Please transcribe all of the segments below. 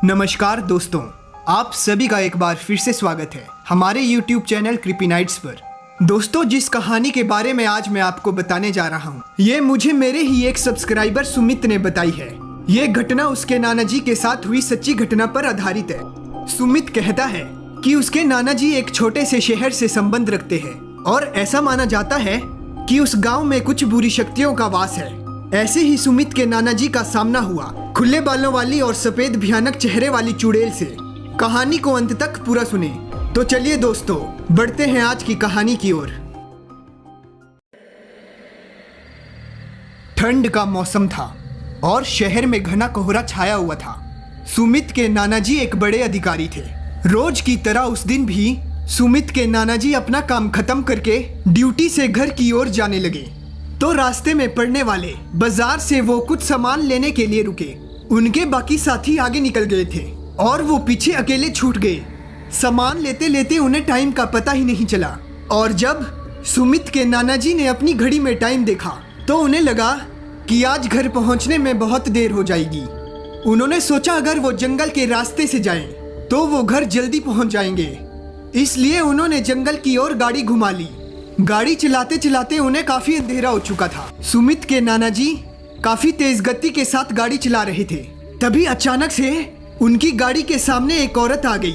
नमस्कार दोस्तों, आप सभी का एक बार फिर से स्वागत है हमारे YouTube चैनल क्रीपी नाइट्स पर। दोस्तों, जिस कहानी के बारे में आज मैं आपको बताने जा रहा हूँ, ये मुझे मेरे ही एक सब्सक्राइबर सुमित ने बताई है। ये घटना उसके नाना जी के साथ हुई सच्ची घटना पर आधारित है। सुमित कहता है कि उसके नाना जी एक छोटे से शहर से संबंध रखते हैं और ऐसा माना जाता है कि उस गाँव में कुछ बुरी शक्तियों का वास है। ऐसे ही सुमित के नाना जी का सामना हुआ खुले बालों वाली और सफेद भयानक चेहरे वाली चुड़ैल से। कहानी को अंत तक पूरा सुने। तो चलिए दोस्तों, बढ़ते हैं आज की कहानी की ओर। ठंड का मौसम था और शहर में घना कोहरा छाया हुआ था। सुमित के नाना जी एक बड़े अधिकारी थे। रोज की तरह उस दिन भी सुमित के नाना जी अपना काम खत्म करके ड्यूटी से घर की ओर जाने लगे तो रास्ते में पड़ने वाले बाजार से वो कुछ सामान लेने के लिए रुके। उनके बाकी साथी आगे निकल गए थे और वो पीछे अकेले छूट गए। सामान लेते लेते उन्हें टाइम का पता ही नहीं चला और जब सुमित के नाना जी ने अपनी घड़ी में टाइम देखा तो उन्हें लगा कि आज घर पहुंचने में बहुत देर हो जाएगी। उन्होंने सोचा अगर वो जंगल के रास्ते से जाएं तो वो घर जल्दी पहुंच जाएंगे, इसलिए उन्होंने जंगल की ओर गाड़ी घुमा ली। गाड़ी चलाते चलाते उन्हें काफी अंधेरा हो चुका था। सुमित के नाना जी काफी तेज गति के साथ गाड़ी चला रहे थे। तभी अचानक से उनकी गाड़ी के सामने एक औरत आ गई।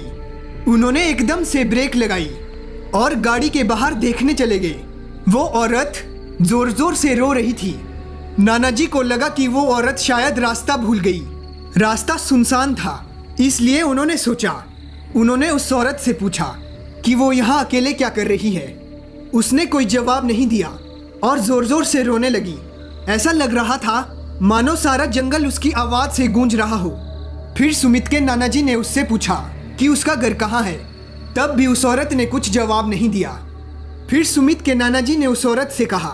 उन्होंने एकदम से ब्रेक लगाई और गाड़ी के बाहर देखने चले गए। वो औरत जोर जोर से रो रही थी। नाना जी को लगा कि वो औरत शायद रास्ता भूल गई। रास्ता सुनसान था, इसलिए उन्होंने सोचा। उन्होंने उस औरत से पूछा कि वो यहाँ अकेले क्या कर रही है। उसने कोई जवाब नहीं दिया और जोर जोर से रोने लगी। ऐसा लग रहा था मानो सारा जंगल उसकी आवाज से गूंज रहा हो। फिर सुमित के नाना जी ने उससे पूछा कि उसका घर कहाँ है। तब भी उस औरत ने कुछ जवाब नहीं दिया। फिर सुमित के नाना जी ने उस औरत से कहा,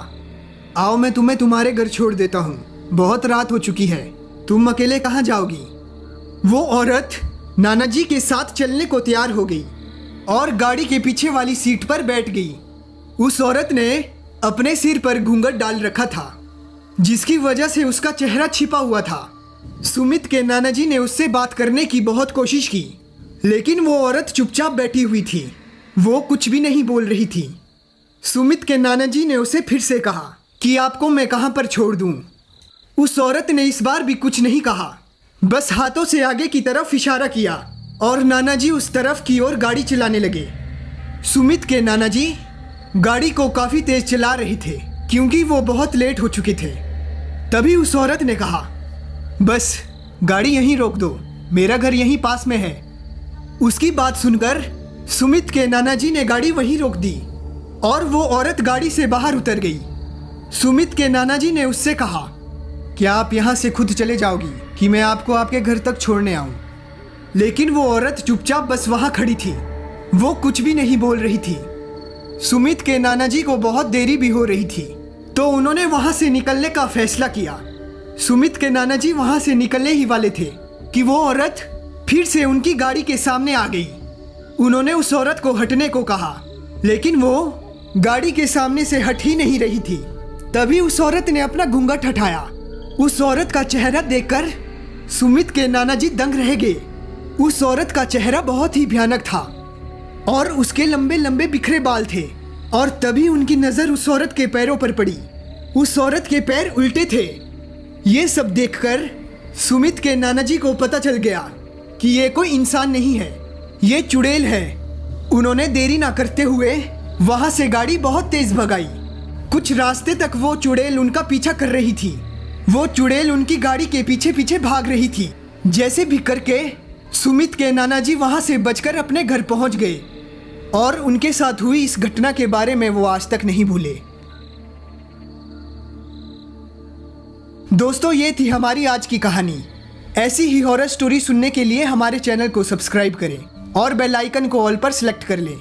आओ मैं तुम्हें तुम्हारे घर छोड़ देता हूँ, बहुत रात हो चुकी है, तुम अकेले कहाँ जाओगी। वो औरत नाना जी के साथ चलने को तैयार हो गई और गाड़ी के पीछे वाली सीट पर बैठ गई। उस औरत ने अपने सिर पर घूंघट डाल रखा था, जिसकी वजह से उसका चेहरा छिपा हुआ था। सुमित के नाना जी ने उससे बात करने की बहुत कोशिश की, लेकिन वो औरत चुपचाप बैठी हुई थी। वो कुछ भी नहीं बोल रही थी। सुमित के नाना जी ने उसे फिर से कहा कि आपको मैं कहाँ पर छोड़ दूँ। उस औरत ने इस बार भी कुछ नहीं कहा, बस हाथों से आगे की तरफ इशारा किया और नाना जी उस तरफ की ओर गाड़ी चलाने लगे। सुमित के नाना जी गाड़ी को काफी तेज चला रहे थे क्योंकि वो बहुत लेट हो चुके थे। तभी उस औरत ने कहा, बस गाड़ी यहीं रोक दो, मेरा घर यहीं पास में है। उसकी बात सुनकर सुमित के नाना जी ने गाड़ी वहीं रोक दी और वो औरत गाड़ी से बाहर उतर गई। सुमित के नाना जी ने उससे कहा, क्या आप यहाँ से खुद चले जाओगी कि मैं आपको आपके घर तक छोड़ने आऊँ। लेकिन वो औरत चुपचाप बस वहाँ खड़ी थी। वो कुछ भी नहीं बोल रही थी। सुमित के नाना जी को बहुत देरी भी हो रही थी तो उन्होंने वहां से निकलने का फैसला किया। सुमित के नाना जी वहां से निकलने ही वाले थे कि वो औरत फिर से उनकी गाड़ी के सामने आ गई। उन्होंने उस औरत को हटने को कहा, लेकिन वो गाड़ी के सामने से हट ही नहीं रही थी। तभी उस औरत ने अपना घूंघट हटाया। उस औरत का चेहरा देखकर सुमित के नाना जी दंग रह गए। उस औरत का चेहरा बहुत ही भयानक था और उसके लंबे लंबे बिखरे बाल थे। और तभी उनकी नजर उस औरत के पैरों पर पड़ी। उस औरत के पैर उल्टे थे। ये सब देखकर सुमित के नाना जी को पता चल गया कि ये कोई इंसान नहीं है, ये चुड़ैल है। उन्होंने देरी ना करते हुए वहां से गाड़ी बहुत तेज भगाई। कुछ रास्ते तक वो चुड़ैल उनका पीछा कर रही थी। वो चुड़ैल उनकी गाड़ी के पीछे पीछे भाग रही थी। जैसे भी करके सुमित के नाना जी वहां से बचकर अपने घर पहुंच गए और उनके साथ हुई इस घटना के बारे में वो आज तक नहीं भूले। दोस्तों, ये थी हमारी आज की कहानी। ऐसी ही हॉरर स्टोरी सुनने के लिए हमारे चैनल को सब्सक्राइब करें और बेल आइकन को ऑल पर सेलेक्ट कर लें